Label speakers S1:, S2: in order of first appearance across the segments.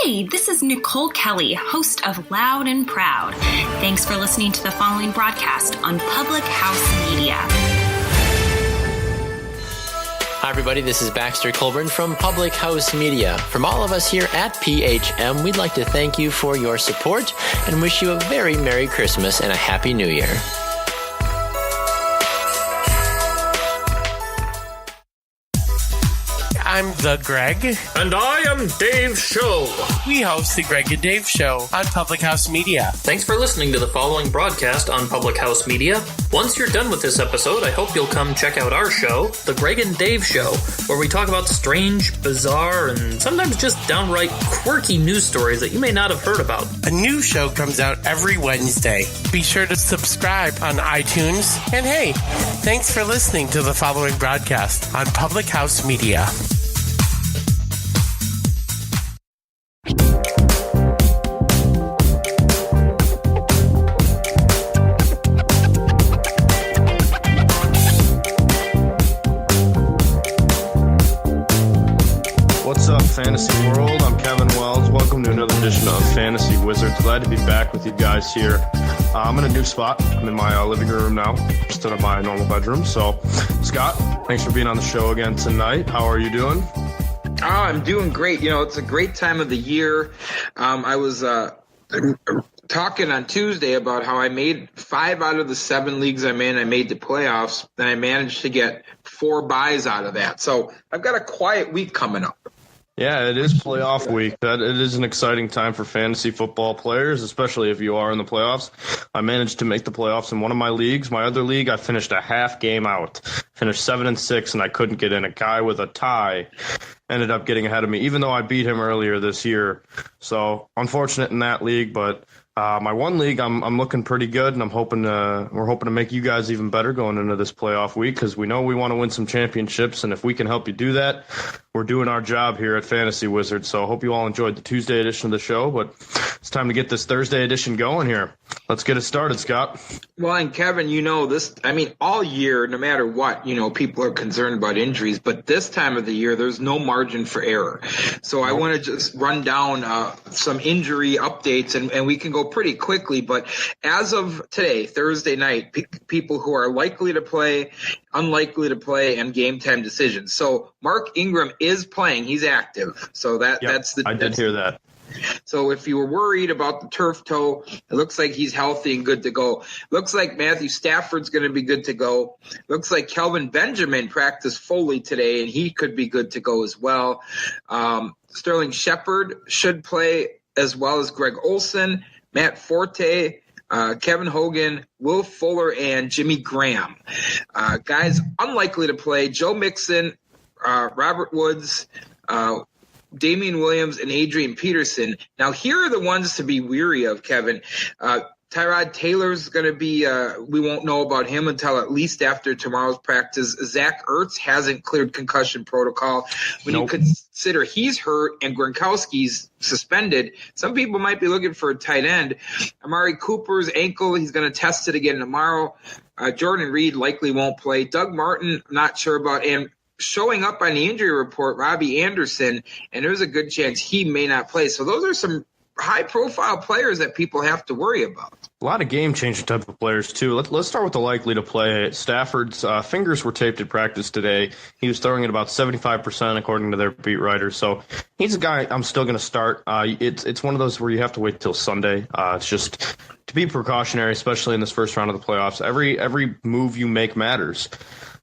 S1: Hey, this is Nicole Kelly, host of Loud and Proud. Thanks for listening to the following broadcast on Public House Media.
S2: Hi, everybody. This is Baxter Colburn from Public House Media. From all of us here at PHM, we'd like to thank you for your support and wish you a very Merry Christmas and a Happy New Year.
S3: I'm the Greg.
S4: And I am Dave Show.
S3: We host the Greg and Dave Show on Public House Media.
S4: Thanks for listening to the following broadcast on Public House Media. Once you're done with this episode, I hope you'll come check out our show, The Greg and Dave Show, where we talk about strange, bizarre, and sometimes just downright quirky news stories that you may not have heard about.
S3: A new show comes out every Wednesday. Be sure to subscribe on iTunes. And hey, thanks for listening to the following broadcast on Public House Media.
S5: What's up, Fantasy World? I'm Kevin Wells. Welcome to another edition of Fantasy Wizards. Glad to be back with you guys here. I'm in a new spot. I'm in my living room now instead of my normal bedroom. So, Scott, thanks for being on the show again tonight. How are you doing?
S6: I'm doing great. You know, it's a great time of the year. I was talking on Tuesday about how I made 5 out of the 7 leagues I'm in. I made the playoffs, and I managed to get 4 buys out of that. So I've got a quiet week coming up.
S5: Yeah, it is playoff week. It is an exciting time for fantasy football players, especially if you are in the playoffs. I managed to make the playoffs in one of my leagues. My other league, I finished a half game out. Finished 7-6, and I couldn't get in. A guy with a tie ended up getting ahead of me, even though I beat him earlier this year. So unfortunate in that league, but my one league, I'm looking pretty good, and we're hoping to make you guys even better going into this playoff week, because we know we want to win some championships, and if we can help you do that, we're doing our job here at Fantasy Wizards. So I hope you all enjoyed the Tuesday edition of the show, but it's time to get this Thursday edition going here. Let's get it started, Scott.
S6: Well, and Kevin, you know this, I mean, all year, no matter what, you know, people are concerned about injuries, but this time of the year, there's no margin for error. So I want to just run down some injury updates, and we can go pretty quickly. But as of today, Thursday night, people who are likely to play, unlikely to play, and game time decisions. So Mark Ingram is playing. He's active. So that's the.
S5: I did hear that.
S6: So if you were worried about the turf toe, it looks like he's healthy and good to go. Looks like Matthew Stafford's going to be good to go. Looks like Kelvin Benjamin practiced fully today, and he could be good to go as well. Sterling Shepard should play, as well as Greg Olsen, Matt Forte, Kevin Hogan, Will Fuller, and Jimmy Graham. Guys unlikely to play: Joe Mixon, Robert Woods, Damian Williams, and Adrian Peterson. Now, here are the ones to be weary of, Kevin. Tyrod Taylor's going to be we won't know about him until at least after tomorrow's practice. Zach Ertz hasn't cleared concussion protocol. When you consider he's hurt and Gronkowski's suspended, some people might be looking for a tight end. Amari Cooper's ankle, he's going to test it again tomorrow. Jordan Reed likely won't play. Doug Martin, not sure about. And showing up on the injury report, Robbie Anderson, and there's a good chance he may not play. So those are some high-profile players that people have to worry about.
S5: A lot of game-changing type of players, too. Let's start with the likely to play. Stafford's fingers were taped at practice today. He was throwing at about 75%, according to their beat writers. So he's a guy I'm still going to start. It's one of those where you have to wait till Sunday. It's just to be precautionary, especially in this first round of the playoffs. Every move you make matters.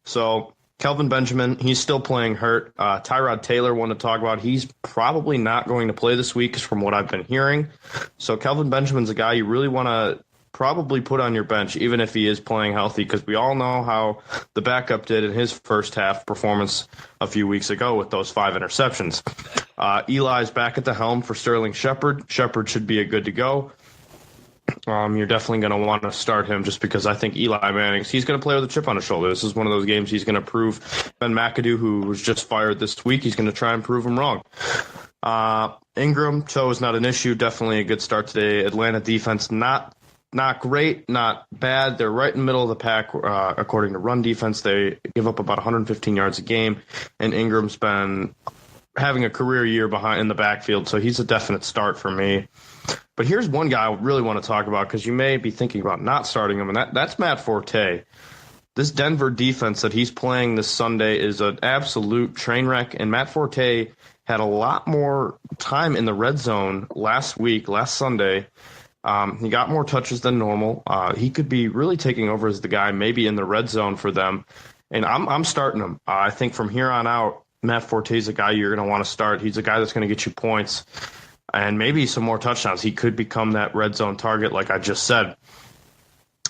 S5: So Kelvin Benjamin, he's still playing hurt. Tyrod Taylor, one to talk about. He's probably not going to play this week, from what I've been hearing. So Kelvin Benjamin's a guy you really want to probably put on your bench, even if he is playing healthy, because we all know how the backup did in his first half performance a few weeks ago with those 5 interceptions. Eli's back at the helm for Sterling Shepard. Shepard should be a good to go. You're definitely going to want to start him just because I think Eli Manning, he's going to play with a chip on his shoulder. This is one of those games he's going to prove Ben McAdoo, who was just fired this week, he's going to try and prove him wrong. Ingram, toe is not an issue. Definitely a good start today. Atlanta defense, not great, not bad. They're right in the middle of the pack. According to run defense, they give up about 115 yards a game, and Ingram's been having a career year behind in the backfield, so he's a definite start for me. But here's one guy I really want to talk about because you may be thinking about not starting him, and that's Matt Forte. This Denver defense that he's playing this Sunday is an absolute train wreck, and Matt Forte had a lot more time in the red zone last Sunday. He got more touches than normal. He could be really taking over as the guy maybe in the red zone for them, and I'm starting him. I think from here on out, Matt Forte is a guy you're going to want to start. He's a guy that's going to get you points and maybe some more touchdowns. He could become that red zone target like I just said.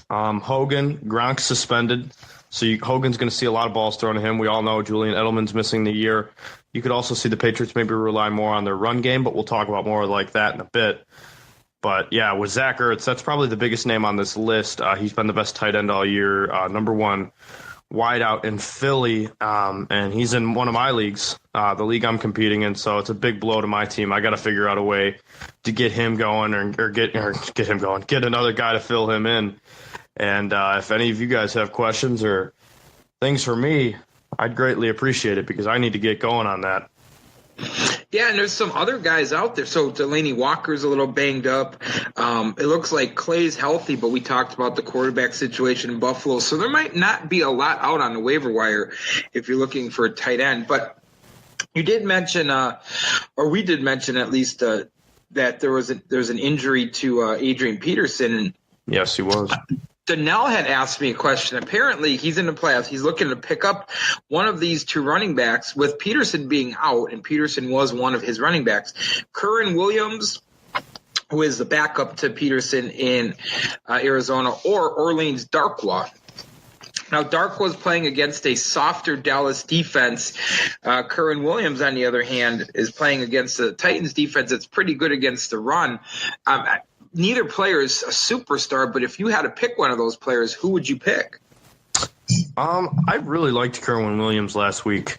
S5: Hogan, Gronk suspended, so Hogan's going to see a lot of balls thrown to him. We all know Julian Edelman's missing the year. You could also see the Patriots maybe rely more on their run game, but we'll talk about more like that in a bit. But, yeah, with Zach Ertz, that's probably the biggest name on this list. He's been the best tight end all year, number one wideout in Philly, and he's in one of my leagues, the league I'm competing in, so it's a big blow to my team. I got to figure out a way to get him going or get him going, get another guy to fill him in. And if any of you guys have questions or things for me, I'd greatly appreciate it because I need to get going on that.
S6: Yeah, and there's some other guys out there. So Delaney Walker's a little banged up. It looks like Clay's healthy, but we talked about the quarterback situation in Buffalo. So there might not be a lot out on the waiver wire if you're looking for a tight end. But you did mention, or we did mention at least, that there's an injury to Adrian Peterson. And
S5: yes, he was.
S6: Donnell had asked me a question. Apparently, he's in the playoffs. He's looking to pick up one of these two running backs with Peterson being out, and Peterson was one of his running backs. Curran Williams, who is the backup to Peterson in Arizona, or Orleans Darkwa. Now, Darkwa's playing against a softer Dallas defense. Curran Williams, on the other hand, is playing against the Titans defense that's pretty good against the run. Neither player is a superstar, but if you had to pick one of those players, who would you pick?
S5: I really liked Kerwin Williams last week.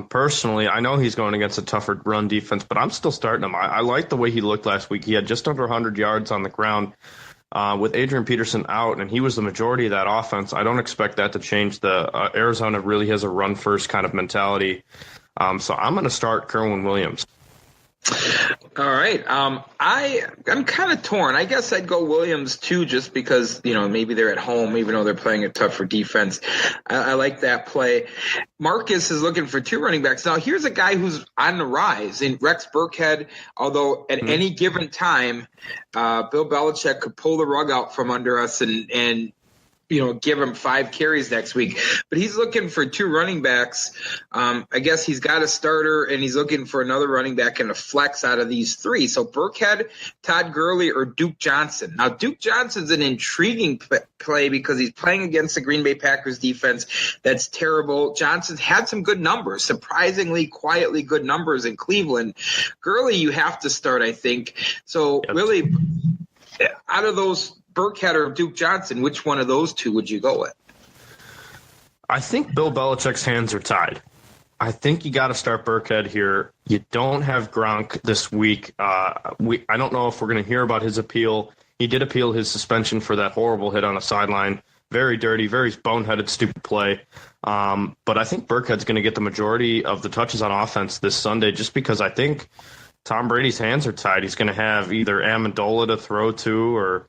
S5: Personally, I know he's going against a tougher run defense, but I'm still starting him. I like the way he looked last week. He had just under 100 yards on the ground with Adrian Peterson out, and he was the majority of that offense. I don't expect that to change. Arizona really has a run-first kind of mentality. So I'm going to start Kerwin Williams.
S6: All right. I'm kind of torn. I guess I'd go Williams too, just because, maybe they're at home, even though they're playing a tougher defense. I like that play. Marcus is looking for two running backs. Now, here's a guy who's on the rise in Rex Burkhead, although at any given time, Bill Belichick could pull the rug out from under us and give him 5 carries next week. But he's looking for 2 running backs. I guess he's got a starter, and he's looking for another running back and a flex out of these 3. So Burkhead, Todd Gurley, or Duke Johnson. Now, Duke Johnson's an intriguing play because he's playing against the Green Bay Packers defense that's terrible. Johnson's had some good numbers, surprisingly quietly good numbers in Cleveland. Gurley, you have to start, I think. So really, out of those, Burkhead or Duke Johnson, which one of those 2 would you go with?
S5: I think Bill Belichick's hands are tied. I think you got to start Burkhead here. You don't have Gronk this week. I don't know if we're going to hear about his appeal. He did appeal his suspension for that horrible hit on a sideline. Very dirty, very boneheaded, stupid play. But I think Burkhead's going to get the majority of the touches on offense this Sunday just because I think Tom Brady's hands are tied. He's going to have either Amendola to throw to or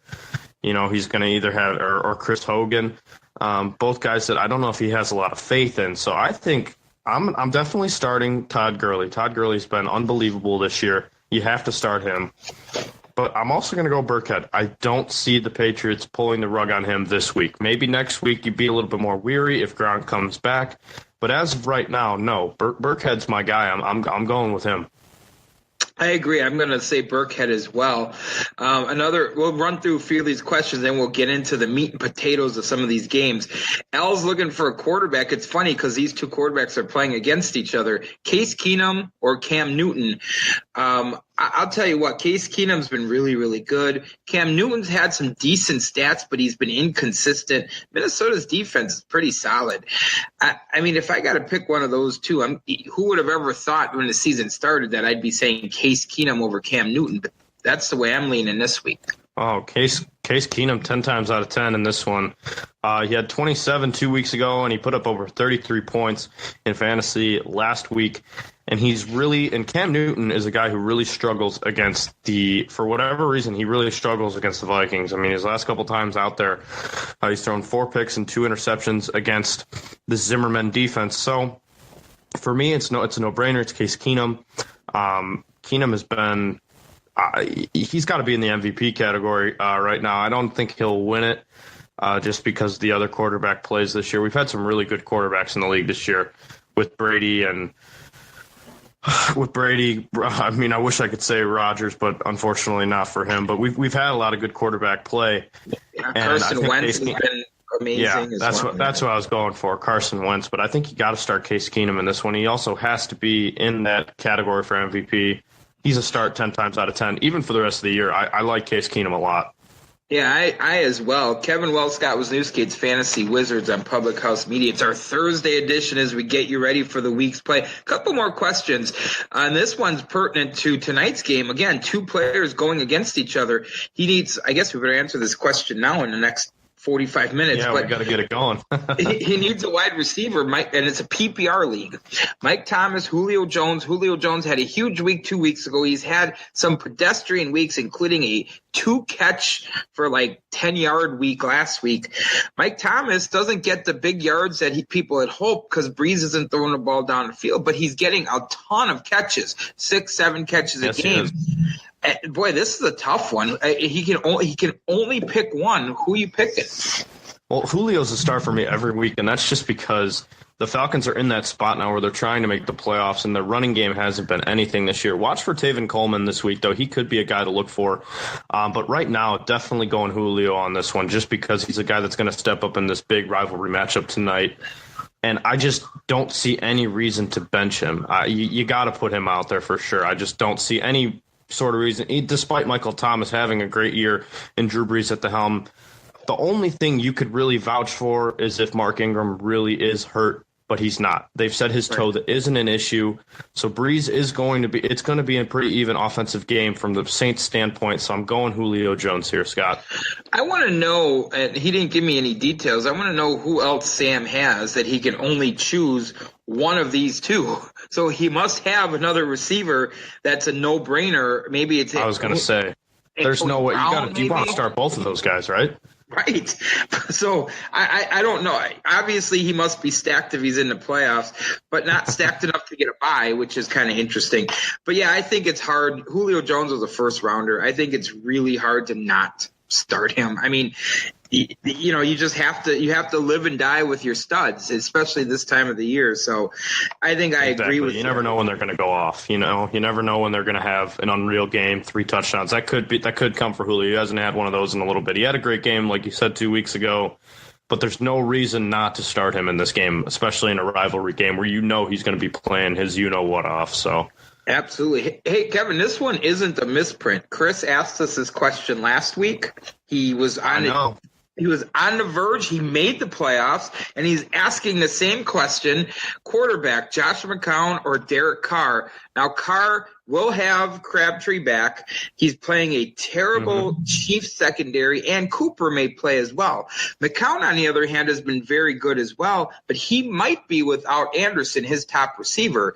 S5: he's going to either have or Chris Hogan, both guys that I don't know if he has a lot of faith in. So I think I'm definitely starting Todd Gurley. Todd Gurley's been unbelievable this year. You have to start him. But I'm also going to go Burkhead. I don't see the Patriots pulling the rug on him this week. Maybe next week you'd be a little bit more weary if Gronk comes back. But as of right now, no. Burkhead's my guy. I'm going with him.
S6: I agree. I'm going to say Burkhead as well. We'll run through a few of these questions, then we'll get into the meat and potatoes of some of these games. Al's looking for a quarterback. It's funny because these 2 quarterbacks are playing against each other. Case Keenum or Cam Newton. I'll tell you what, Case Keenum's been really, really good. Cam Newton's had some decent stats, but he's been inconsistent. Minnesota's defense is pretty solid. I mean, if I got to pick one of those 2, who would have ever thought when the season started that I'd be saying Case Keenum over Cam Newton? But that's the way I'm leaning this week.
S5: Oh, Case Keenum 10 times out of 10 in this one. He had 27 2 weeks ago, and he put up over 33 points in fantasy last week. And Cam Newton is a guy who really struggles for whatever reason, he really struggles against the Vikings. I mean, his last couple times out there, he's thrown 4 picks and 2 interceptions against the Zimmerman defense. So for me, it's a no-brainer. It's Case Keenum. Keenum has been, he's got to be in the MVP category right now. I don't think he'll win it just because the other quarterback plays this year. We've had some really good quarterbacks in the league this year with Brady. I mean, I wish I could say Rodgers, but unfortunately not for him. But we've had a lot of good quarterback play.
S6: Yeah, Carson Wentz has been amazing. Yeah,
S5: that's what I was going for, Carson Wentz. But I think you got to start Case Keenum in this one. He also has to be in that category for MVP. He's a start 10 times out of 10, even for the rest of the year. I like Case Keenum a lot.
S6: Yeah, I as well. Kevin Wells, Scott Wisniewski's Fantasy Wizards on Public House Media. It's our Thursday edition as we get you ready for the week's play. A couple more questions. This one's pertinent to tonight's game. Again, 2 players going against each other. I guess we better answer this question now in the next 45 minutes.
S5: Yeah, we got to get it going.
S6: he needs a wide receiver, Mike, and it's a PPR league. Mike Thomas, Julio Jones. Julio Jones had a huge week 2 weeks ago. He's had some pedestrian weeks, including a 2-catch for 10-yard week last week. Mike Thomas doesn't get the big yards that people had hoped because Breeze isn't throwing the ball down the field, but he's getting a ton of catches, 6-7 catches a game. Boy, this is a tough one. He can only pick one. Who are you picking?
S5: Well, Julio's a star for me every week, and that's just because the Falcons are in that spot now where they're trying to make the playoffs, and the running game hasn't been anything this year. Watch for Tevin Coleman this week, though. He could be a guy to look for. But right now, definitely going Julio on this one just because he's a guy that's going to step up in this big rivalry matchup tonight. And I just don't see any reason to bench him. You got to put him out there for sure. I just don't see any sort of reason, despite Michael Thomas having a great year and Drew Brees at the helm. The only thing you could really vouch for is if Mark Ingram really is hurt, but he's not. They've said his toe that isn't an issue. So Brees it's going to be a pretty even offensive game from the Saints standpoint. So I'm going Julio Jones here, Scott.
S6: I want to know, and he didn't give me any details, I want to know who else Sam has that he can only choose one of these 2. So he must have another receiver that's a no-brainer. Maybe it's
S5: I was going to say, there's no way. You want to start both of those guys, right?
S6: Right. So I don't know. Obviously, he must be stacked if he's in the playoffs, but not stacked enough to get a bye, which is kind of interesting. But, yeah, I think it's hard. Julio Jones was a first-rounder. I think it's really hard to not start him. I mean, you just have to live and die with your studs, especially this time of the year. So I think I agree with you.
S5: You never know when they're going to go off. You never know when they're going to have an unreal game, 3 touchdowns. That could come for Julio. He hasn't had one of those in a little bit. He had a great game, like you said, 2 weeks ago, but there's no reason not to start him in this game, especially in a rivalry game where he's going to be playing his you-know-what off. So.
S6: Absolutely. Hey, Kevin, this one isn't a misprint. Chris asked us this question last week. He was on the verge. He made the playoffs, and he's asking the same question: quarterback, Josh McCown or Derek Carr? Now, Carr will have Crabtree back. He's playing a terrible Chiefs secondary, and Cooper may play as well. McCown, on the other hand, has been very good as well, but he might be without Anderson, his top receiver.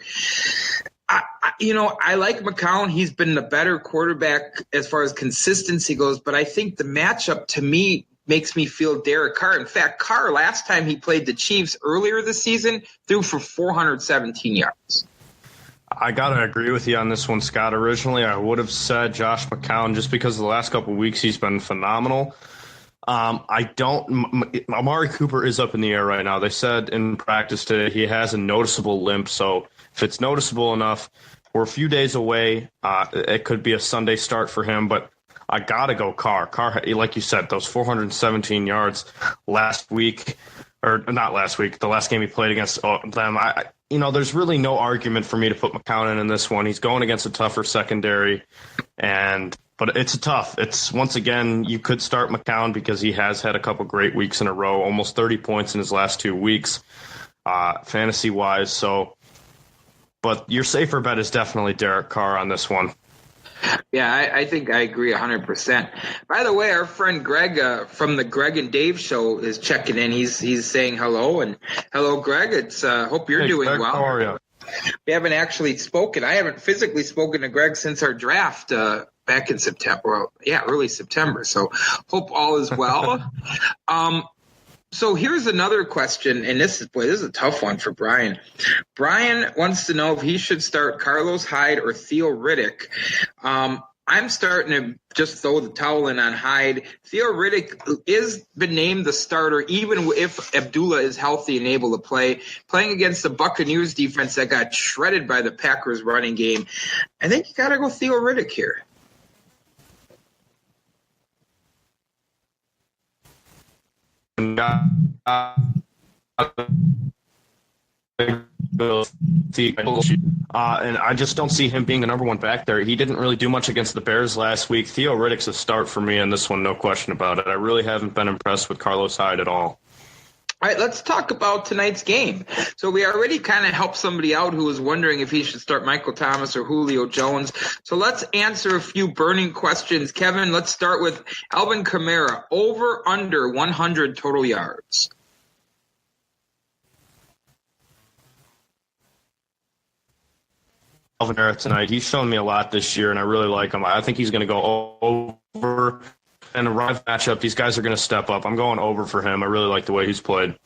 S6: I like McCown. He's been the better quarterback as far as consistency goes, but I think the matchup to me makes me feel Derek Carr. In fact, Carr, last time he played the Chiefs earlier this season, threw for 417 yards.
S5: I got to agree with you on this one, Scott. Originally, I would have said Josh McCown just because the last couple of weeks he's been phenomenal. Amari Cooper is up in the air right now. They said in practice today he has a noticeable limp, so if it's noticeable enough, we're a few days away. It could be a Sunday start for him, but I got to go Carr. Carr, like you said, those 417 yards last week, or not last week, the last game he played against them. There's really no argument for me to put McCown in this one. He's going against a tougher secondary, but it's tough. It's, once again, you could start McCown because he has had a couple great weeks in a row, almost 30 points in his last 2 weeks, fantasy-wise. But your safer bet is definitely Derek Carr on this one.
S6: Yeah, I think I agree 100%. By the way, our friend Greg from the Greg and Dave show is checking in. He's saying hello, and hello, Greg. It's hope you're doing
S5: Greg,
S6: well.
S5: How are you?
S6: we haven't actually spoken. I haven't physically spoken to Greg since our draft back in September. Well, yeah, early September. So hope all is well. So here's another question, and this is a tough one for Brian. Brian wants to know if he should start Carlos Hyde or Theo Riddick. I'm starting to just throw the towel in on Hyde. Theo Riddick is been named the starter, even if Abdullah is healthy and able to play. Playing against the Buccaneers defense that got shredded by the Packers running game. I think you got to go Theo Riddick here.
S5: And I just don't see him being the number one back there. He didn't really do much against the Bears last week. Theo Riddick's a start for me in this one, no question about it. I really haven't been impressed with Carlos Hyde at all.
S6: All right, let's talk about tonight's game. So we already kind of helped somebody out who was wondering if he should start Michael Thomas or Julio Jones. So let's answer a few burning questions. Kevin, let's start with Alvin Kamara. Over, under 100 total yards.
S5: Alvin Kamara tonight. He's shown me a lot this year, and I really like him. I think he's going to go over. In a rival matchup, these guys are going to step up. I'm going over for him. I really like the way he's played.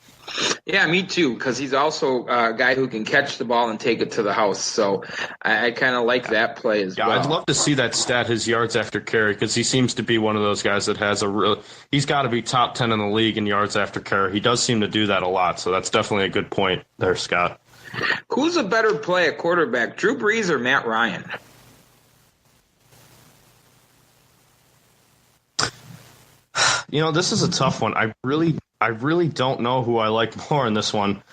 S6: Yeah, me too, because he's also a guy who can catch the ball and take it to the house. So I kind of like that play as well.
S5: I'd love to see that stat, his yards after carry, because he seems to be one of those guys that has he's got to be top 10 in the league in yards after carry. He does seem to do that a lot, so that's definitely a good point there, Scott.
S6: Who's a better play at quarterback, Drew Brees or Matt Ryan?
S5: You know, this is a tough one. I really don't know who I like more in this one.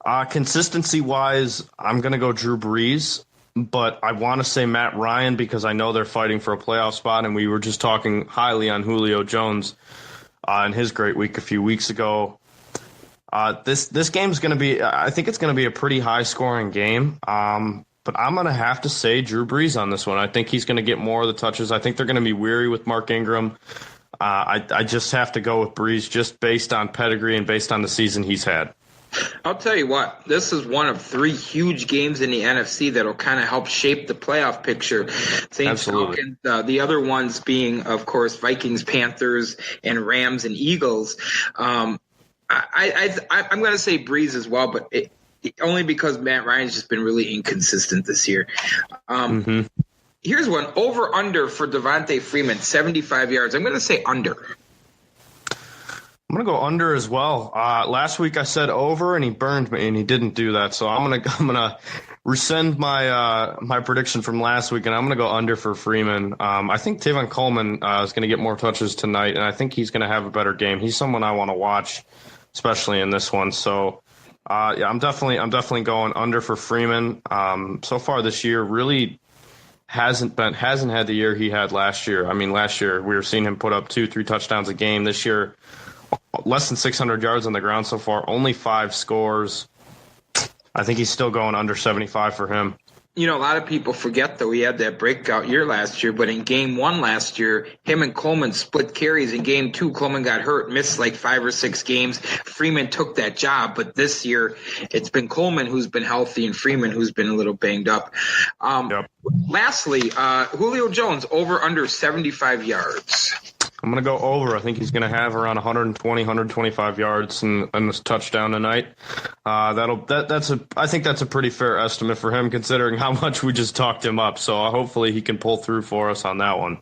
S5: Consistency-wise, I'm going to go Drew Brees, but I want to say Matt Ryan because I know they're fighting for a playoff spot, and we were just talking highly on Julio Jones in his great week a few weeks ago. This game's going to be – I think it's going to be a pretty high-scoring game, but I'm going to have to say Drew Brees on this one. I think he's going to get more of the touches. I think they're going to be weary with Mark Ingram. I just have to go with Brees just based on pedigree and based on the season he's had.
S6: I'll tell you what, this is one of 3 huge games in the NFC that will kind of help shape the playoff picture. Saints, Falcons, the other ones being, of course, Vikings, Panthers, and Rams and Eagles. I'm going to say Brees as well, but only because Matt Ryan's just been really inconsistent this year. Here's one, over-under for Devontae Freeman, 75 yards. I'm going to say under.
S5: I'm going to go under as well. Last week I said over, and he burned me, and he didn't do that. So I'm gonna rescind my prediction from last week, and I'm going to go under for Freeman. I think Tavon Coleman is going to get more touches tonight, and I think he's going to have a better game. He's someone I want to watch, especially in this one. So yeah, I'm definitely going under for Freeman. So far this year, really hasn't had the year he had last year. I mean, last year we were seeing him put up 2-3 touchdowns a game. This year, less than 600 yards on the ground so far, only 5 scores. I think he's still going under 75 for him.
S6: You know, a lot of people forget, though, he had that breakout year last year, but in game 1 last year, him and Coleman split carries. In game 2, Coleman got hurt, missed like 5 or 6 games. Freeman took that job, but this year it's been Coleman who's been healthy and Freeman who's been a little banged up.
S5: Yep.
S6: Lastly, Julio Jones, over under 75 yards.
S5: I'm going to go over. I think he's going to have around 120, 125 yards in this touchdown tonight. I think that's a pretty fair estimate for him considering how much we just talked him up. So hopefully he can pull through for us on that one.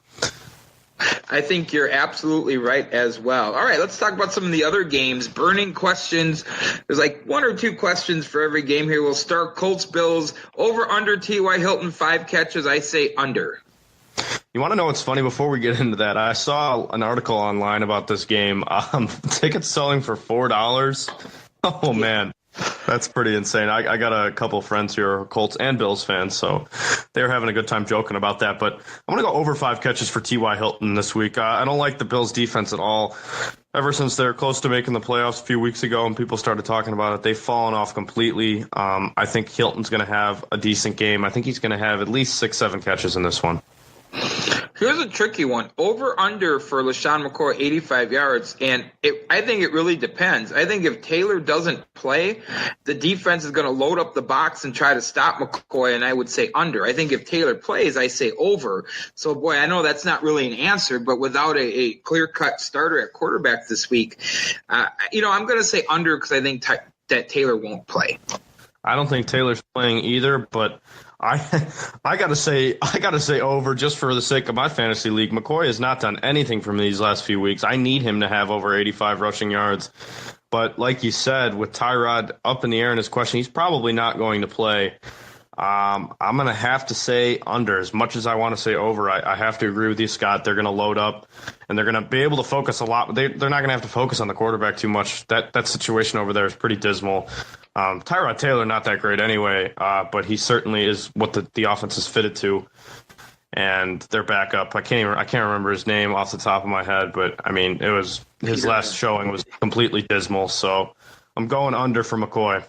S6: I think you're absolutely right as well. All right, let's talk about some of the other games. Burning questions. There's like 1 or 2 questions for every game here. We'll start Colts Bills. Over under T.Y. Hilton, 5 catches. I say under.
S5: You want to know what's funny? Before we get into that, I saw an article online about this game. Tickets selling for $4. Oh, man. That's pretty insane. I got a couple friends who are Colts and Bills fans, so they're having a good time joking about that. But I'm going to go over 5 catches for T.Y. Hilton this week. I don't like the Bills' defense at all. Ever since they're close to making the playoffs a few weeks ago and people started talking about it, they've fallen off completely. I think Hilton's going to have a decent game. I think he's going to have at least 6-7 catches in this one.
S6: Here's a tricky one. Over under for LeSean McCoy, 85 yards. And I think it really depends. I think if Taylor doesn't play, the defense is going to load up the box and try to stop McCoy, and I would say under. I think if Taylor plays, I say over. So, boy, I know that's not really an answer, but without a clear-cut starter at quarterback this week, I'm going to say under because I think that Taylor won't play.
S5: I don't think Taylor's playing either, but I gotta say over just for the sake of my fantasy league. McCoy has not done anything for me these last few weeks. I need him to have over 85 rushing yards. But like you said, with Tyrod up in the air in his question, he's probably not going to play. I'm going to have to say under. As much as I want to say over, I have to agree with you, Scott. They're going to load up, and they're going to be able to focus a lot. They're not going to have to focus on the quarterback too much. That situation over there is pretty dismal. Tyrod Taylor, not that great anyway, but he certainly is what the offense is fitted to. And their backup, I can't remember his name off the top of my head, but I mean, it was his last showing was completely dismal. So I'm going under for McCoy.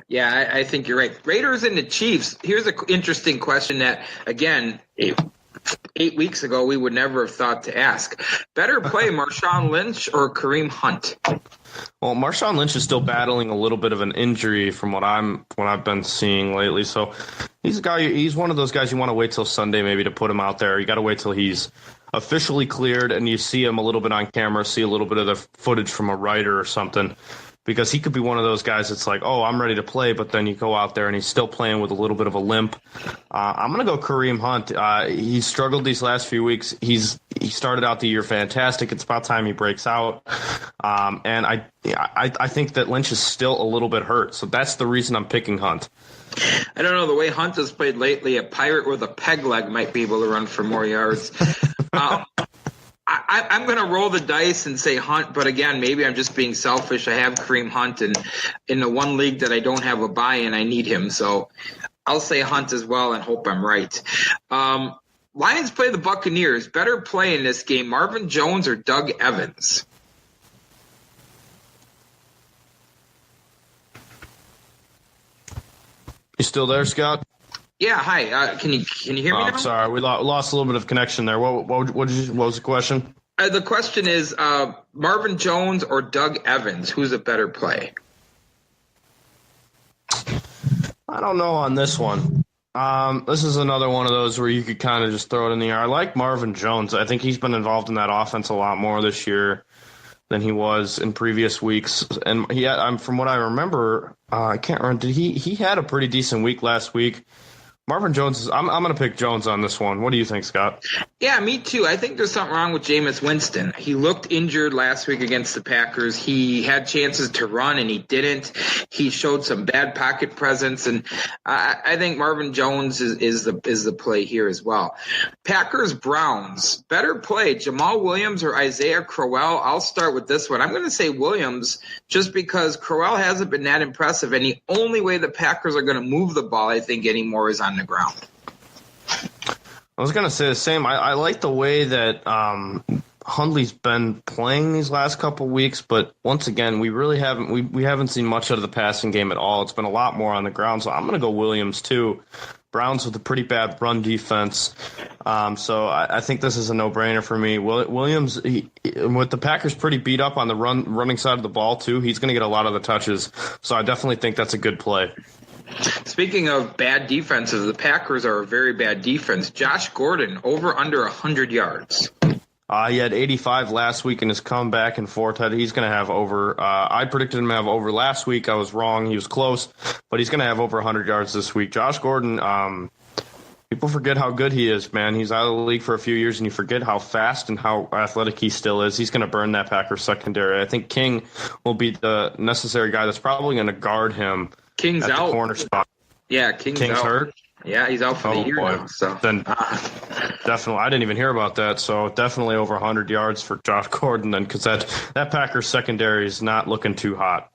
S6: Yeah, I think you're right. Raiders and the Chiefs. Here's an interesting question that, again, 8 weeks ago we would never have thought to ask. Better play Marshawn Lynch or Kareem Hunt?
S5: Well, Marshawn Lynch is still battling a little bit of an injury from what I've been seeing lately. So he's one of those guys you want to wait till Sunday maybe to put him out there. You got to wait till he's officially cleared and you see him a little bit on camera, see a little bit of the footage from a writer or something. Because he could be one of those guys that's like, oh, I'm ready to play, but then you go out there and he's still playing with a little bit of a limp. I'm going to go Kareem Hunt. He's struggled these last few weeks. He started out the year fantastic. It's about time he breaks out. And I think that Lynch is still a little bit hurt. So that's the reason I'm picking Hunt.
S6: I don't know. The way Hunt has played lately, a pirate with a peg leg might be able to run for more yards. I'm going to roll the dice and say Hunt, but again, maybe I'm just being selfish. I have Kareem Hunt, and in the one league that I don't have a buy-in, I need him. So I'll say Hunt as well and hope I'm right. Lions play the Buccaneers. Better play in this game, Marvin Jones or Doug Evans?
S5: You still there, Scott?
S6: Yeah, hi. Can you hear me now?
S5: I'm sorry. We lost a little bit of connection there. What was the question?
S6: The question is Marvin Jones or Doug Evans? Who's a better play?
S5: I don't know on this one. This is another one of those where you could kind of just throw it in the air. I like Marvin Jones. I think he's been involved in that offense a lot more this year than he was in previous weeks. And from what I remember, I can't remember. He had a pretty decent week last week. Marvin Jones, I'm going to pick Jones on this one. What do you think, Scott?
S6: Yeah, me too. I think there's something wrong with Jameis Winston. He looked injured last week against the Packers. He had chances to run, and he didn't. He showed some bad pocket presence, and I think Marvin Jones is the play here as well. Packers-Browns, better play, Jamal Williams or Isaiah Crowell? I'll start with this one. I'm going to say Williams just because Crowell hasn't been that impressive, and the only way the Packers are going to move the ball, I think, anymore is on the ground.
S5: I was going to say the same. I like the way that Hundley's been playing these last couple weeks, but once again, we really haven't seen much out of the passing game at all. It's been a lot more on the ground, so I'm going to go Williams too. Browns with a pretty bad run defense, so I think this is a no-brainer for me. Williams, with the Packers pretty beat up on the running side of the ball too, he's going to get a lot of the touches, so I definitely think that's a good play.
S6: Speaking of bad defenses, the Packers are a very bad defense. Josh Gordon, over under 100 yards.
S5: He had 85 last week in his comeback and forth. He's going to have over. I predicted him to have over last week. I was wrong. He was close, but he's going to have over 100 yards this week. Josh Gordon, people forget how good he is, man. He's out of the league for a few years, and you forget how fast and how athletic he still is. He's going to burn that Packers secondary. I think King will be the necessary guy that's probably going to guard him.
S6: King's
S5: at
S6: out.
S5: The corner spot.
S6: Yeah, King's out.
S5: Hurt?
S6: Yeah, he's out for the year now. So.
S5: Then definitely, I didn't even hear about that. So definitely over 100 yards for Josh Gordon then, because that Packers secondary is not looking too hot.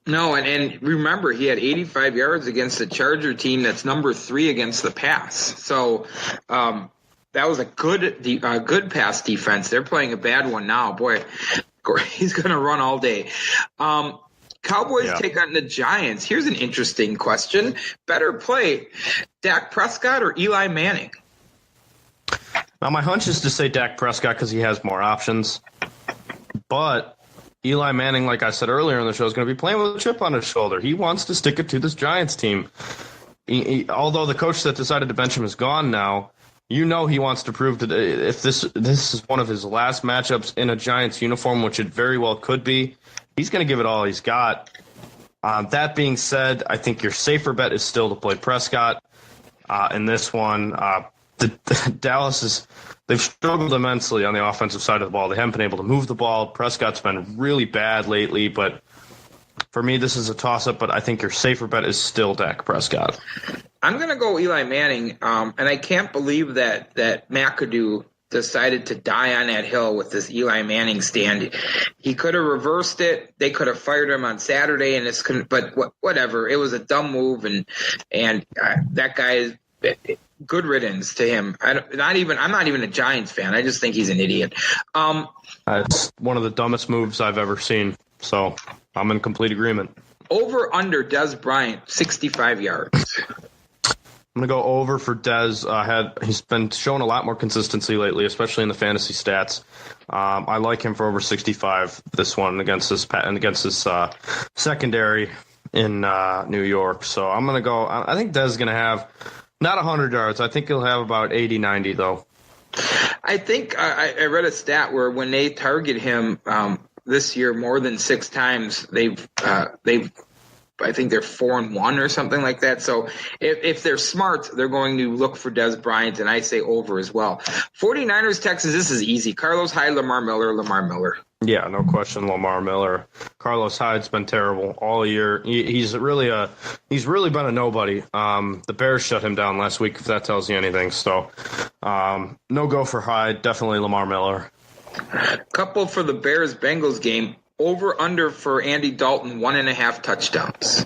S6: No, and remember, he had 85 yards against the Charger team that's number 3 against the pass. So that was a good pass defense. They're playing a bad one now. Boy, he's going to run all day. Cowboys take on the Giants. Here's an interesting question. Better play, Dak Prescott or Eli Manning?
S5: Now, my hunch is to say Dak Prescott because he has more options. But Eli Manning, like I said earlier in the show, is going to be playing with a chip on his shoulder. He wants to stick it to this Giants team. Although the coach that decided to bench him is gone now, he wants to prove that if this is one of his last matchups in a Giants uniform, which it very well could be, he's going to give it all he's got. That being said, I think your safer bet is still to play Prescott in this one. Dallas they've struggled immensely on the offensive side of the ball. They haven't been able to move the ball. Prescott's been really bad lately, but for me, this is a toss-up, but I think your safer bet is still Dak Prescott.
S6: I'm going to go Eli Manning, and I can't believe that McAdoo decided to die on that hill with this Eli Manning stand. He could have reversed it. They could have fired him on Saturday, but whatever. It was a dumb move, and that guy, good riddance to him. I'm not even a Giants fan. I just think he's an idiot.
S5: It's one of the dumbest moves I've ever seen, so I'm in complete agreement.
S6: Over under Dez Bryant, 65 yards.
S5: I'm going to go over for Dez. He's been showing a lot more consistency lately, especially in the fantasy stats. I like him for over 65 this one against this secondary in New York. So I'm going to go. I think Dez is going to have not 100 yards. I think he'll have about 80, 90, though.
S6: I think I read a stat where when they target him this year more than 6 times, they've I think they're 4-1 or something like that. So if they're smart, they're going to look for Dez Bryant, and I say over as well. 49ers, Texas, this is easy. Carlos Hyde, Lamar Miller.
S5: Yeah, no question, Lamar Miller. Carlos Hyde's been terrible all year. He's really been a nobody. The Bears shut him down last week, if that tells you anything. So no go for Hyde, definitely Lamar Miller.
S6: Couple for the Bears-Bengals game. Over, under for Andy Dalton, 1.5 touchdowns.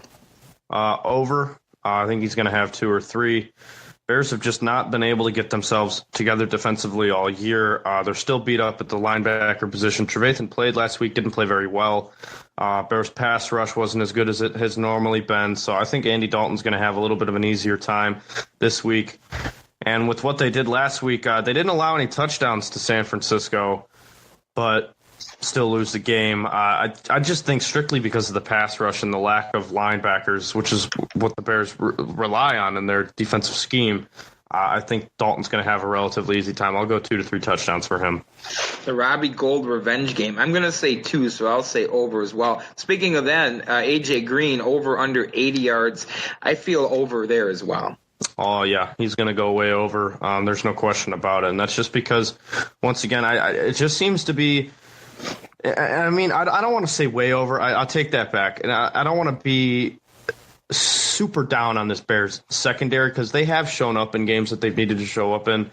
S5: Over. I think he's going to have 2 or 3. Bears have just not been able to get themselves together defensively all year. They're still beat up at the linebacker position. Trevathan played last week, didn't play very well. Bears pass rush wasn't as good as it has normally been. So I think Andy Dalton's going to have a little bit of an easier time this week. And with what they did last week, they didn't allow any touchdowns to San Francisco, but still lose the game. I just think strictly because of the pass rush and the lack of linebackers, which is what the Bears rely on in their defensive scheme, I think Dalton's going to have a relatively easy time. I'll go 2 to 3 touchdowns for him.
S6: The Robbie Gould revenge game. I'm going to say 2, so I'll say over as well. Speaking of that, A.J. Green, over under 80 yards. I feel over there as well.
S5: Oh, yeah, he's going to go way over. There's no question about it. And that's just because, once again, it just seems to be – I mean, I don't want to say way over. I'll take that back. And I don't want to be super down on this Bears secondary because they have shown up in games that they've needed to show up in,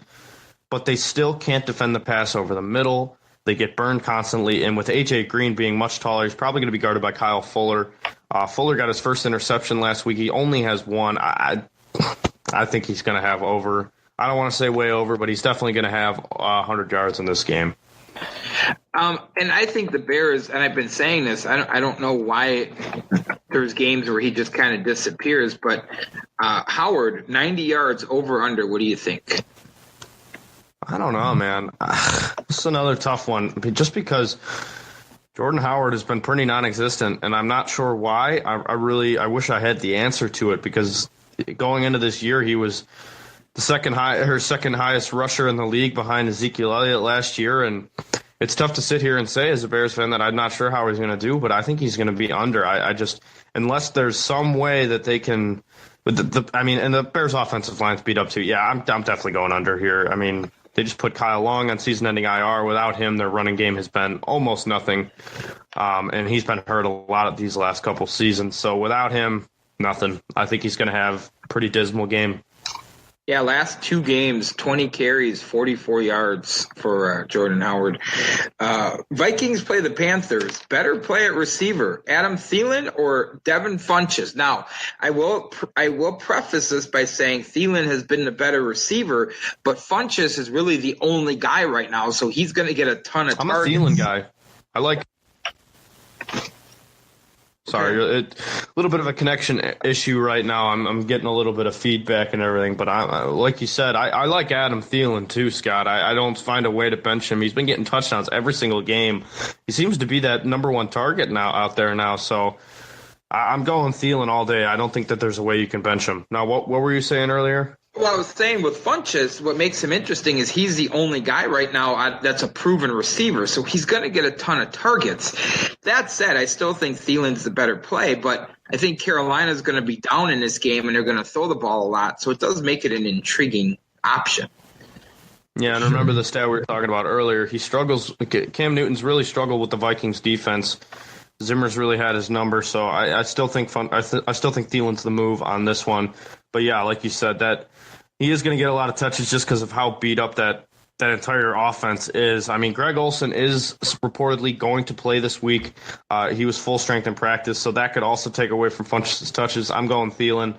S5: but they still can't defend the pass over the middle. They get burned constantly. And with A.J. Green being much taller, he's probably going to be guarded by Kyle Fuller. Fuller got his first interception last week. He only has 1. I think he's going to have over. I don't want to say way over, but he's definitely going to have 100 yards in this game.
S6: And I think the Bears, and I've been saying this, I don't know why there's games where he just kind of disappears, but Howard, 90 yards over under, what do you think?
S5: I don't know, man. This is another tough one, just because Jordan Howard has been pretty non-existent, and I'm not sure why. I wish I had the answer to it, because going into this year, he was the second highest rusher in the league behind Ezekiel Elliott last year, and it's tough to sit here and say as a Bears fan that I'm not sure how he's going to do, but I think he's going to be under. I just, unless there's some way that they can, and the Bears offensive line's beat up too. Yeah, I'm definitely going under here. I mean, they just put Kyle Long on season-ending IR. Without him, their running game has been almost nothing, and he's been hurt a lot of these last couple seasons. So without him, nothing. I think he's going to have a pretty dismal game.
S6: Yeah, last 2 games, 20 carries, 44 yards for Jordan Howard. Vikings play the Panthers. Better play at receiver, Adam Thielen or Devin Funchess? Now, I will preface this by saying Thielen has been the better receiver, but Funchess is really the only guy right now, so he's going to get a ton of targets.
S5: I'm a Thielen guy. Sorry, a little bit of a connection issue right now. I'm getting a little bit of feedback and everything, but like you said, I like Adam Thielen too, Scott. I don't find a way to bench him. He's been getting touchdowns every single game. He seems to be that number one target now out there now. So I'm going Thielen all day. I don't think that there's a way you can bench him. Now, what were you saying earlier?
S6: Well, I was saying with Funchess, what makes him interesting is he's the only guy right now that's a proven receiver, so he's going to get a ton of targets. That said, I still think Thielen's the better play, but I think Carolina's going to be down in this game, and they're going to throw the ball a lot, so it does make it an intriguing option.
S5: Yeah, and remember the stat we were talking about earlier. He struggles. Cam Newton's really struggled with the Vikings defense. Zimmer's really had his number, so I still think I still think Thielen's the move on this one. But yeah, like you said, that he is going to get a lot of touches just because of how beat up that entire offense is. I mean, Greg Olsen is reportedly going to play this week. He was full strength in practice, so that could also take away from Funchess' touches. I'm going Thielen.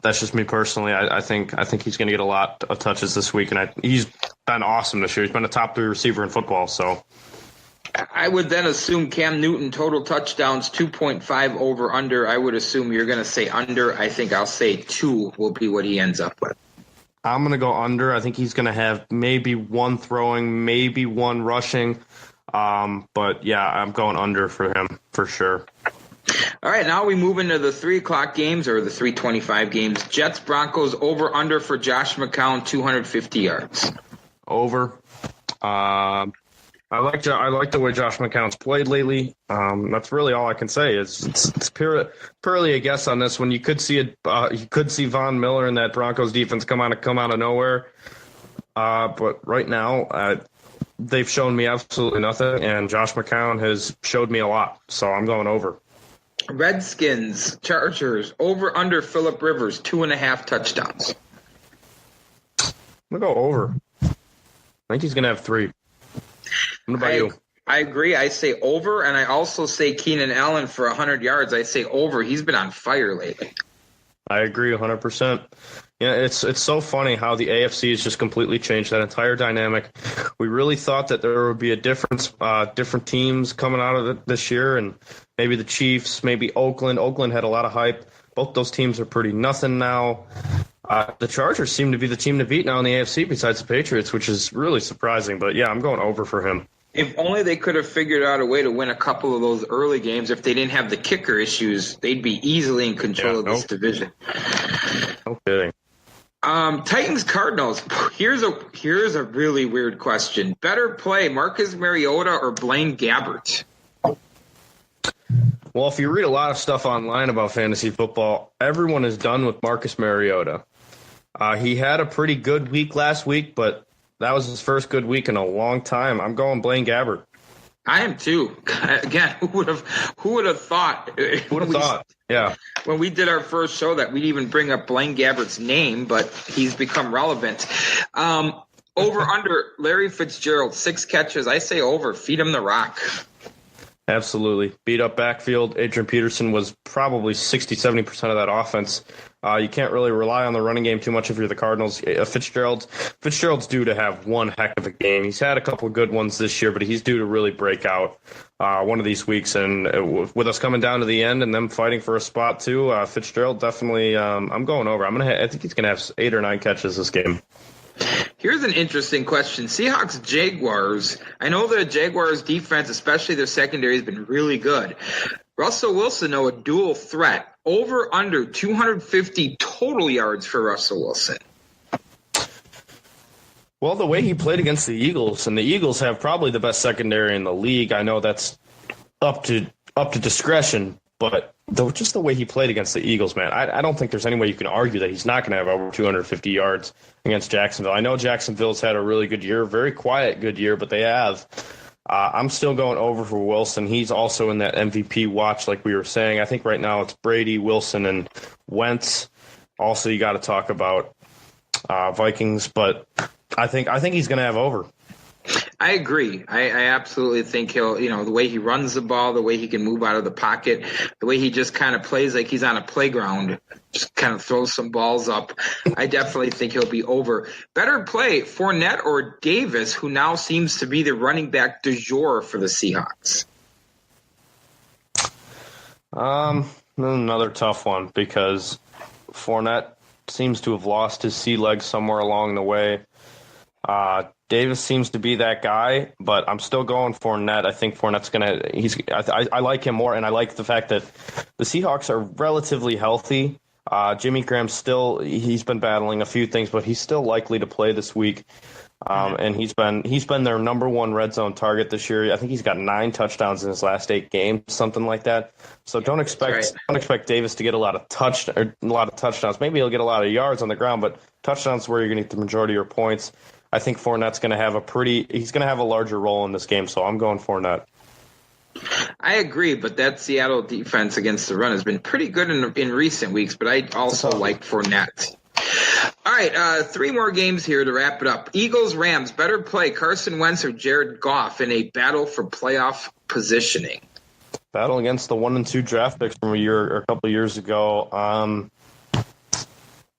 S5: That's just me personally. I think he's going to get a lot of touches this week, and he's been awesome this year. He's been a top 3 receiver in football, so.
S6: I would then assume Cam Newton total touchdowns 2.5 over under. I would assume you're going to say under. I think I'll say 2 will be what he ends up with.
S5: I'm going to go under. I think he's going to have maybe 1 throwing, maybe 1 rushing. But yeah, I'm going under for him for sure.
S6: All right, now we move into the 3 o'clock games or the 3:25 games. Jets Broncos over under for Josh McCown 250 yards.
S5: Over. I like the way Josh McCown's played lately. That's really all I can say. It's purely a guess on this one. You could see Von Miller and that Broncos defense come out of nowhere. But right now, they've shown me absolutely nothing, and Josh McCown has showed me a lot. So I'm going over.
S6: Redskins Chargers over under Phillip Rivers 2.5 touchdowns.
S5: I'm gonna go over. I think he's gonna have 3. What about you?
S6: I agree. I say over, and I also say Keenan Allen for 100 yards. I say over. He's been on fire lately.
S5: I agree 100%. Yeah, it's so funny how the AFC has just completely changed that entire dynamic. We really thought that there would be a difference, different teams coming out of it this year, and maybe the Chiefs, maybe Oakland. Oakland had a lot of hype. Both those teams are pretty nothing now. The Chargers seem to be the team to beat now in the AFC besides the Patriots, which is really surprising. But, yeah, I'm going over for him.
S6: If only they could have figured out a way to win a couple of those early games. If they didn't have the kicker issues, they'd be easily in control of this division.
S5: No kidding.
S6: Titans Cardinals. Here's a really weird question. Better play, Marcus Mariota or Blaine Gabbert?
S5: Well, if you read a lot of stuff online about fantasy football, everyone is done with Marcus Mariota. He had a pretty good week last week, but that was his first good week in a long time. I'm going Blaine Gabbert.
S6: I am too. Again, who would have thought?
S5: Who would have thought? Yeah.
S6: When we did our first show that we'd even bring up Blaine Gabbert's name, but he's become relevant. Over under Larry Fitzgerald, 6 catches. I say over. Feed him the rock.
S5: Absolutely. Beat up backfield. Adrian Peterson was probably 60-70% of that offense. You can't really rely on the running game too much if you're the Cardinals. Fitzgerald's due to have one heck of a game. He's had a couple of good ones this year, but he's due to really break out one of these weeks. And with us coming down to the end and them fighting for a spot too, Fitzgerald definitely. I'm going over. I think he's going to have 8 or 9 catches this game.
S6: Here's an interesting question. Seahawks, Jaguars. I know the Jaguars defense, especially their secondary, has been really good. Russell Wilson, a dual threat. Over under 250 total yards for Russell Wilson.
S5: Well, the way he played against the Eagles, and the Eagles have probably the best secondary in the league. I know that's up to discretion, but just the way he played against the Eagles, man, I don't think there's any way you can argue that he's not going to have over 250 yards against Jacksonville. I know Jacksonville's had a really good year, very quiet good year, but they have. I'm still going over for Wilson. He's also in that MVP watch, like we were saying. I think right now it's Brady, Wilson, and Wentz. Also, you got to talk about Vikings, but I think he's going to have over.
S6: I agree. I absolutely think he'll, the way he runs the ball, the way he can move out of the pocket, the way he just kind of plays like he's on a playground, just kind of throws some balls up. I definitely think he'll be over. Better play, Fournette or Davis, who now seems to be the running back du jour for the Seahawks.
S5: Another tough one because Fournette seems to have lost his sea legs somewhere along the way. Davis seems to be that guy, but I'm still going Fournette. I think Fournette's I like him more, and I like the fact that the Seahawks are relatively healthy. Jimmy Graham's he's been battling a few things, but he's still likely to play this week. And he's been their number one red zone target this year. I think he's got 9 touchdowns in his last 8 games, something like that. So don't expect Davis to get a lot of touchdowns. Maybe he'll get a lot of yards on the ground, but touchdowns is where you're going to get the majority of your points. I think Fournette's going to have a larger role in this game, so I'm going Fournette.
S6: I agree, but that Seattle defense against the run has been pretty good in recent weeks, but I also like Fournette. All right, 3 more games here to wrap it up. Eagles-Rams, better play Carson Wentz or Jared Goff in a battle for playoff positioning?
S5: Battle against the 1 and 2 draft picks from a couple of years ago.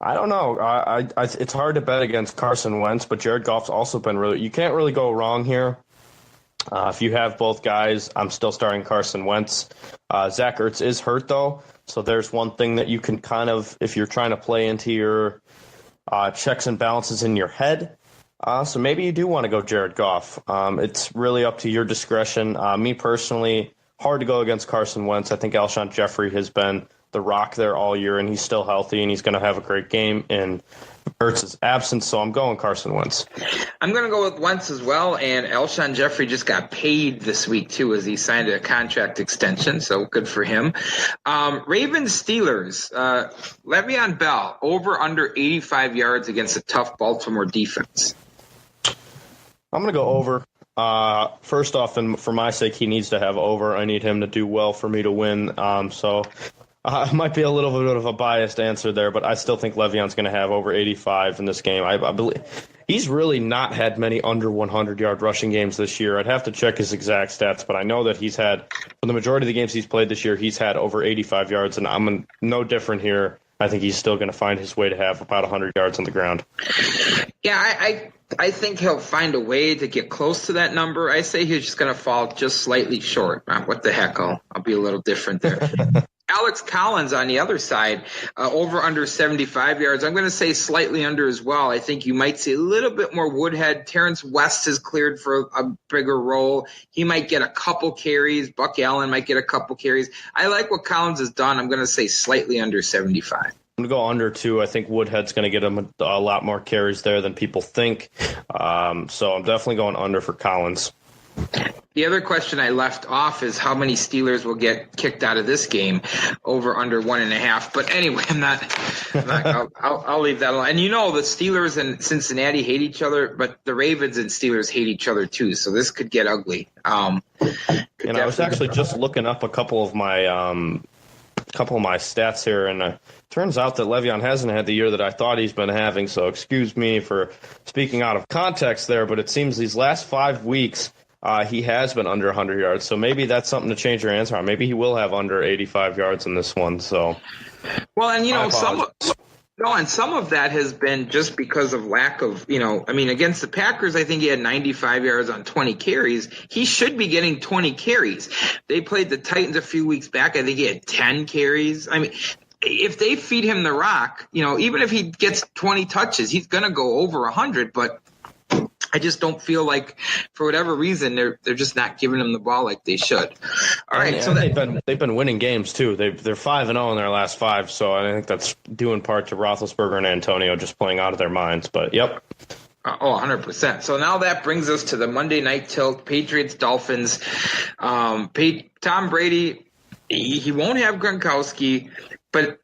S5: I don't know. It's hard to bet against Carson Wentz, but Jared Goff's also been you can't really go wrong here. If you have both guys, I'm still starting Carson Wentz. Zach Ertz is hurt, though, so there's one thing that you can kind of, if you're trying to play into your checks and balances in your head, so maybe you do want to go Jared Goff. It's really up to your discretion. Me personally, hard to go against Carson Wentz. I think Alshon Jeffrey has been the rock there all year, and he's still healthy, and he's going to have a great game in Ertz's absence, so I'm going Carson Wentz.
S6: I'm going to go with Wentz as well, and Alshon Jeffrey just got paid this week, too, as he signed a contract extension, so good for him. Ravens-Steelers, Le'Veon Bell, over under 85 yards against a tough Baltimore defense.
S5: I'm going to go over. First off, and for my sake, he needs to have over. I need him to do well for me to win, so... it might be a little bit of a biased answer there, but I still think Le'Veon's going to have over 85 in this game. I believe he's really not had many under 100-yard rushing games this year. I'd have to check his exact stats, but I know that he's had, for the majority of the games he's played this year, he's had over 85 yards, and I'm no different here. I think he's still going to find his way to have about 100 yards on the ground.
S6: Yeah, I think he'll find a way to get close to that number. I say he's just going to fall just slightly short. What the heck? I'll be a little different there. Alex Collins on the other side, over under 75 yards. I'm going to say slightly under as well. I think you might see a little bit more Woodhead. Terrence West is cleared for a bigger role. He might get a couple carries. Buck Allen might get a couple carries. I like what Collins has done. I'm going to say slightly under 75.
S5: I'm going to go under, too. I think Woodhead's going to get him a lot more carries there than people think. So I'm definitely going under for Collins.
S6: The other question I left off is how many Steelers will get kicked out of this game, over under 1.5. But anyway, I'll leave that alone. And the Steelers and Cincinnati hate each other, but the Ravens and Steelers hate each other too. So this could get ugly.
S5: I was actually just looking up a couple of my stats here, and it turns out that Le'Veon hasn't had the year that I thought he's been having. So excuse me for speaking out of context there, but it seems these last 5 weeks. He has been under 100 yards, so maybe that's something to change your answer on. Maybe he will have under 85 yards in this one. So,
S6: well, and some of that has been just because of lack of, against the Packers, I think he had 95 yards on 20 carries. He should be getting 20 carries. They played the Titans a few weeks back. I think he had 10 carries. I mean, if they feed him the rock, even if he gets 20 touches, he's going to go over 100, but I just don't feel like, for whatever reason, they're just not giving him the ball like they should. All right, so
S5: they've been winning games too. They're 5-0 in their last 5, so I think that's due in part to Roethlisberger and Antonio just playing out of their minds. But yep.
S6: 100%. So now that brings us to the Monday night tilt: Patriots-Dolphins. Tom Brady, he won't have Gronkowski, but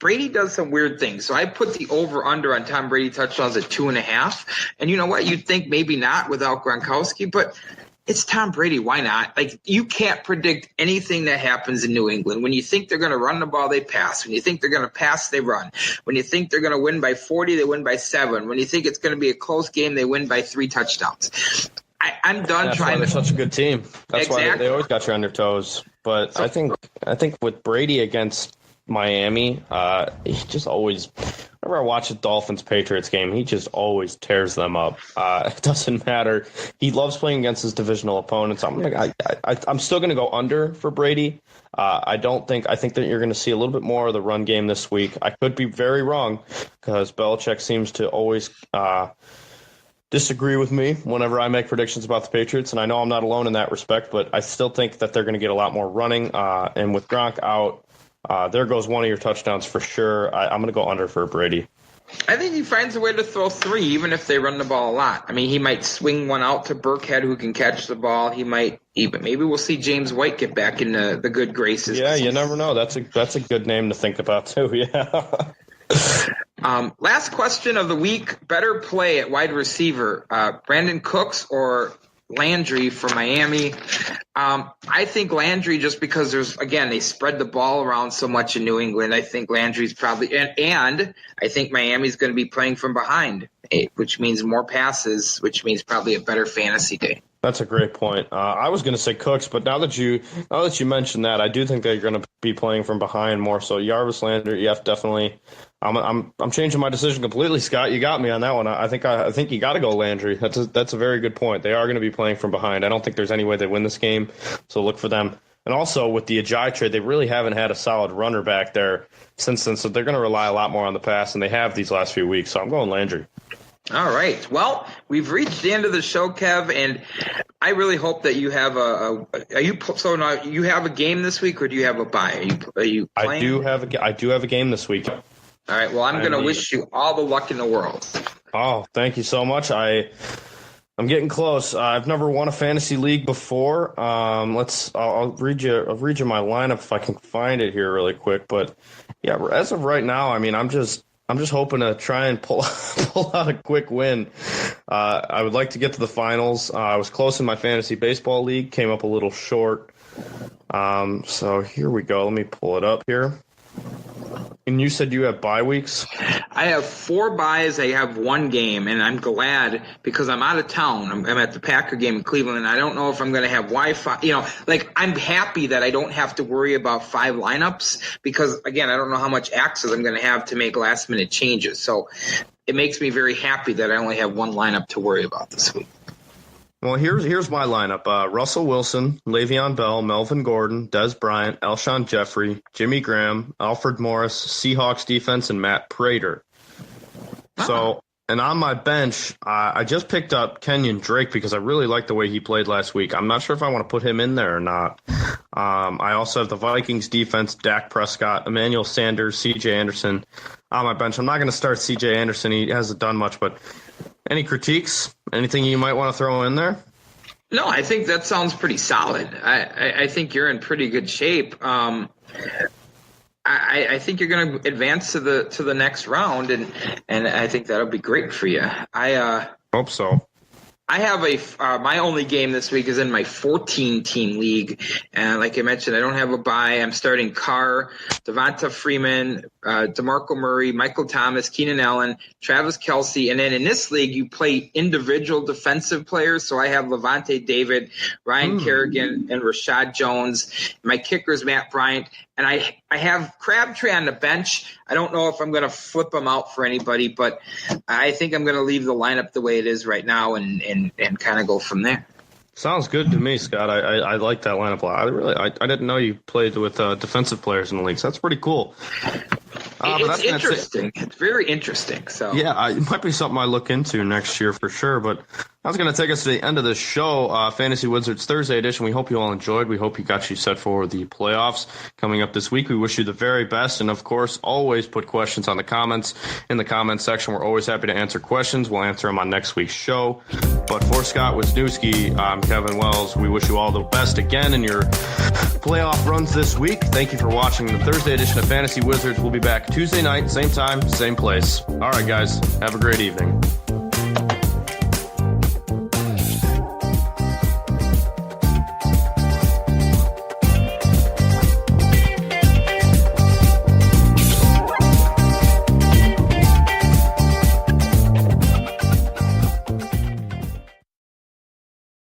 S6: Brady does some weird things. So I put the over-under on Tom Brady touchdowns at 2.5. And you know what? You'd think maybe not without Gronkowski, but it's Tom Brady. Why not? Like, you can't predict anything that happens in New England. When you think they're going to run the ball, they pass. When you think they're going to pass, they run. When you think they're going to win by 40, they win by 7. When you think it's going to be a close game, they win by 3 touchdowns. I'm done
S5: That's
S6: trying
S5: why
S6: to.
S5: They're such a good team. That's
S6: Exactly.
S5: why they always got you on your toes. But so, I think with Brady against Miami, he just always, whenever I watch a Dolphins-Patriots game, he just always tears them up. It doesn't matter. He loves playing against his divisional opponents. I'm still going to go under for Brady. I think that you're going to see a little bit more of the run game this week. I could be very wrong because Belichick seems to always disagree with me whenever I make predictions about the Patriots, and I know I'm not alone in that respect, but I still think that they're going to get a lot more running. And with Gronk out, there goes one of your touchdowns for sure. I'm going to go under for Brady.
S6: I think he finds a way to throw 3, even if they run the ball a lot. I mean, he might swing one out to Burkhead, who can catch the ball. He might even maybe we'll see James White get back in the good graces.
S5: Yeah, you never know. That's a good name to think about too. Yeah.
S6: Last question of the week: better play at wide receiver, Brandon Cooks or Landry for Miami? I think Landry, just because they spread the ball around so much in New England. I think Landry's probably, and I think Miami's going to be playing from behind, which means more passes, which means probably a better fantasy day.
S5: That's a great point. I was going to say Cooks, but now that you mentioned that, I do think that you're going to be playing from behind more. So Jarvis Landry, yes, definitely. I'm changing my decision completely, Scott. You got me on that one. I think you got to go Landry. That's a very good point. They are going to be playing from behind. I don't think there's any way they win this game, so look for them. And also with the Ajayi trade, they really haven't had a solid runner back there since then, so they're going to rely a lot more on the pass, and they have these last few weeks. So I'm going Landry.
S6: All right. Well, we've reached the end of the show, Kev, and I really hope that you have now you have a game this week, or do you have a bye? Are you playing?
S5: I do have a game this week.
S6: All right. Well, I'm going to wish you all the luck in the world.
S5: Oh, thank you so much. I'm getting close. I've never won a fantasy league before. I'll read you my lineup if I can find it here really quick. But yeah, as of right now, I mean, I'm just hoping to try and pull out a quick win. I would like to get to the finals. I was close in my fantasy baseball league, came up a little short. So here we go. Let me pull it up here. And you said you have bye weeks?
S6: I have 4 byes. I have 1 game, and I'm glad because I'm out of town. I'm at the Packer game in Cleveland, and I don't know if I'm going to have Wi-Fi. I'm happy that I don't have to worry about 5 lineups because, again, I don't know how much access I'm going to have to make last-minute changes. So it makes me very happy that I only have 1 lineup to worry about this week.
S5: Well, here's my lineup. Russell Wilson, Le'Veon Bell, Melvin Gordon, Des Bryant, Alshon Jeffrey, Jimmy Graham, Alfred Morris, Seahawks defense, and Matt Prater. So, and on my bench, I just picked up Kenyon Drake because I really liked the way he played last week. I'm not sure if I want to put him in there or not. I also have the Vikings defense, Dak Prescott, Emmanuel Sanders, C.J. Anderson on my bench. I'm not going to start C.J. Anderson. He hasn't done much, but any critiques? Anything you might want to throw in there?
S6: No, I think that sounds pretty solid. I think you're in pretty good shape. I think you're going to advance to the next round, and I think that'll be great for you. I
S5: hope so.
S6: I have my only game this week is in my 14-team league, and like I mentioned, I don't have a bye. I'm starting Carr, Devonta Freeman, DeMarco Murray, Michael Thomas, Keenan Allen, Travis Kelce, and then in this league you play individual defensive players. So I have Levante David, Ryan Kerrigan, and Rashad Jones. My kicker is Matt Bryant, and I have Crabtree on the bench. I don't know if I'm going to flip him out for anybody, but I think I'm going to leave the lineup the way it is right now and kind of go from there.
S5: Sounds good to me, Scott. I like that lineup a lot. I didn't know you played with defensive players in the league, so that's pretty cool.
S6: It's interesting. It's very interesting. So
S5: yeah, it might be something I look into next year for sure. But that's going to take us to the end of the show, Fantasy Wizards Thursday edition. We hope you all enjoyed. We hope you got you set for the playoffs coming up this week. We wish you the very best, and of course, always put questions in the comments section. We're always happy to answer questions. We'll answer them on next week's show. But for Scott Wisniewski, I'm Kevin Wells. We wish you all the best again in your playoff runs this week. Thank you for watching the Thursday edition of Fantasy Wizards. We'll be back Tuesday night, same time, same place. All right, guys, have a great evening.